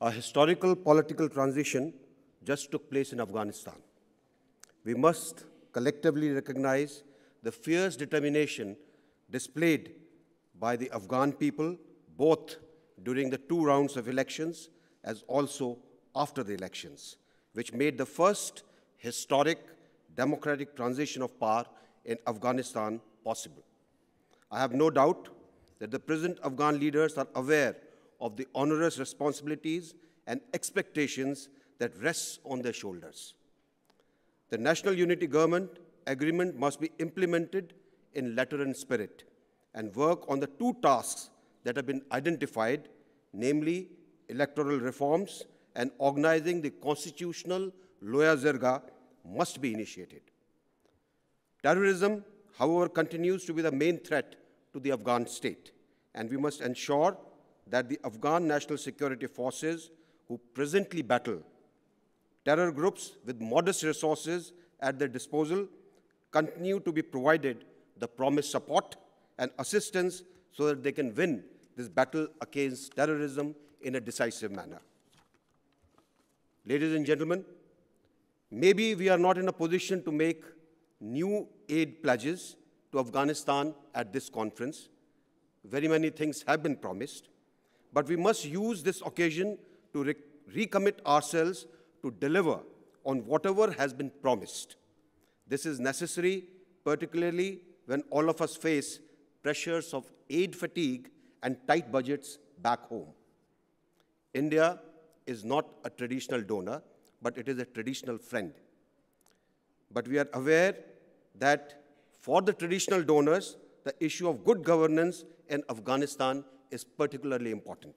A historical political transition just took place in Afghanistan. We must collectively recognize the fierce determination displayed by the Afghan people, both during the 2 rounds of elections as also after the elections, which made the first historic democratic transition of power in Afghanistan possible. I have no doubt that the present Afghan leaders are aware of the onerous responsibilities and expectations that rests on their shoulders. The National Unity Government agreement must be implemented in letter and spirit and work on the 2 tasks that have been identified, namely electoral reforms and organizing the constitutional Loya Zirga must be initiated. Terrorism, however, continues to be the main threat to the Afghan state, and we must ensure that the Afghan National Security Forces, who presently battle terror groups with modest resources at their disposal, continue to be provided the promised support and assistance so that they can win this battle against terrorism in a decisive manner. Ladies and gentlemen, maybe we are not in a position to make new aid pledges to Afghanistan at this conference. Very many things have been promised, but we must use this occasion to recommit ourselves to deliver on whatever has been promised. This is necessary, particularly when all of us face pressures of aid fatigue and tight budgets back home. India is not a traditional donor, but it is a traditional friend. But we are aware that for the traditional donors, the issue of good governance in Afghanistan is particularly important.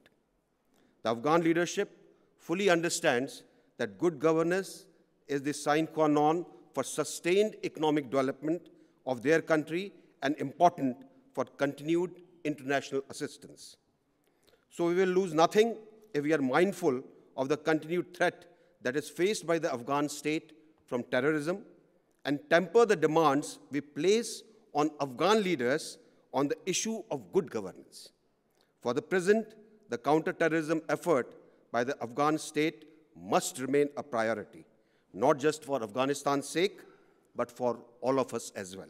The Afghan leadership fully understands that good governance is the sine qua non for sustained economic development of their country and important for continued international assistance. So we will lose nothing if we are mindful of the continued threat that is faced by the Afghan state from terrorism and temper the demands we place on Afghan leaders on the issue of good governance. For the present, the counter-terrorism effort by the Afghan state must remain a priority, not just for Afghanistan's sake, but for all of us as well.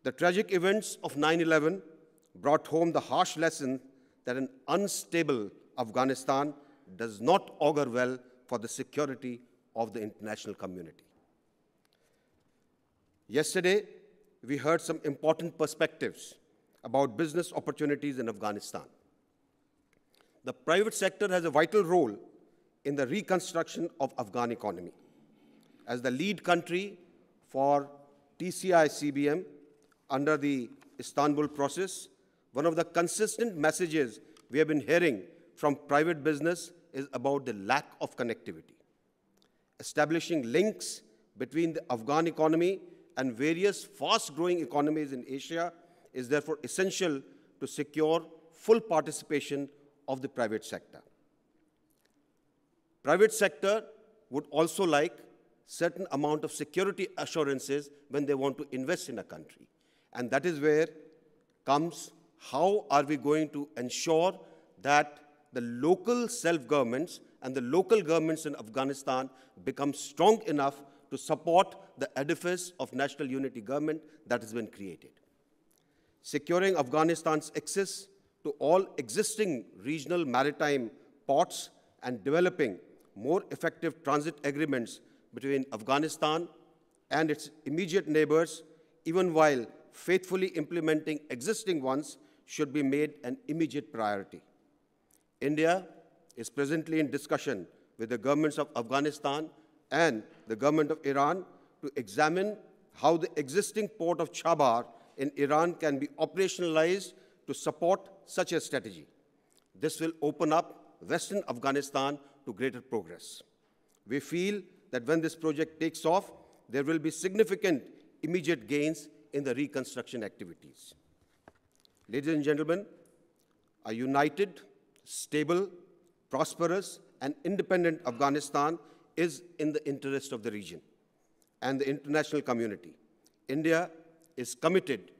The tragic events of 9/11 brought home the harsh lesson that an unstable Afghanistan does not augur well for the security of the international community. Yesterday, we heard some important perspectives about business opportunities in Afghanistan. The private sector has a vital role in the reconstruction of Afghan economy. As the lead country for TCI-CBM under the Istanbul process, one of the consistent messages we have been hearing from private business is about the lack of connectivity. Establishing links between the Afghan economy and various fast-growing economies in Asia is therefore essential to secure full participation of the private sector. Private sector would also like certain amount of security assurances when they want to invest in a country. And that is where comes how are we going to ensure that the local self-governments and the local governments in Afghanistan become strong enough to support the edifice of national unity government that has been created. Securing Afghanistan's access to all existing regional maritime ports and developing more effective transit agreements between Afghanistan and its immediate neighbors, even while faithfully implementing existing ones, should be made an immediate priority. India is presently in discussion with the governments of Afghanistan and the government of Iran to examine how the existing port of Chabahar in Iran can be operationalized to support such a strategy. This will open up Western Afghanistan to greater progress. We feel that when this project takes off, there will be significant immediate gains in the reconstruction activities. Ladies and gentlemen, a united, stable, prosperous, and independent Afghanistan is in the interest of the region and the international community. India is committed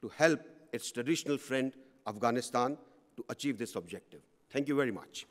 to help its traditional friend, Afghanistan, to achieve this objective. Thank you very much.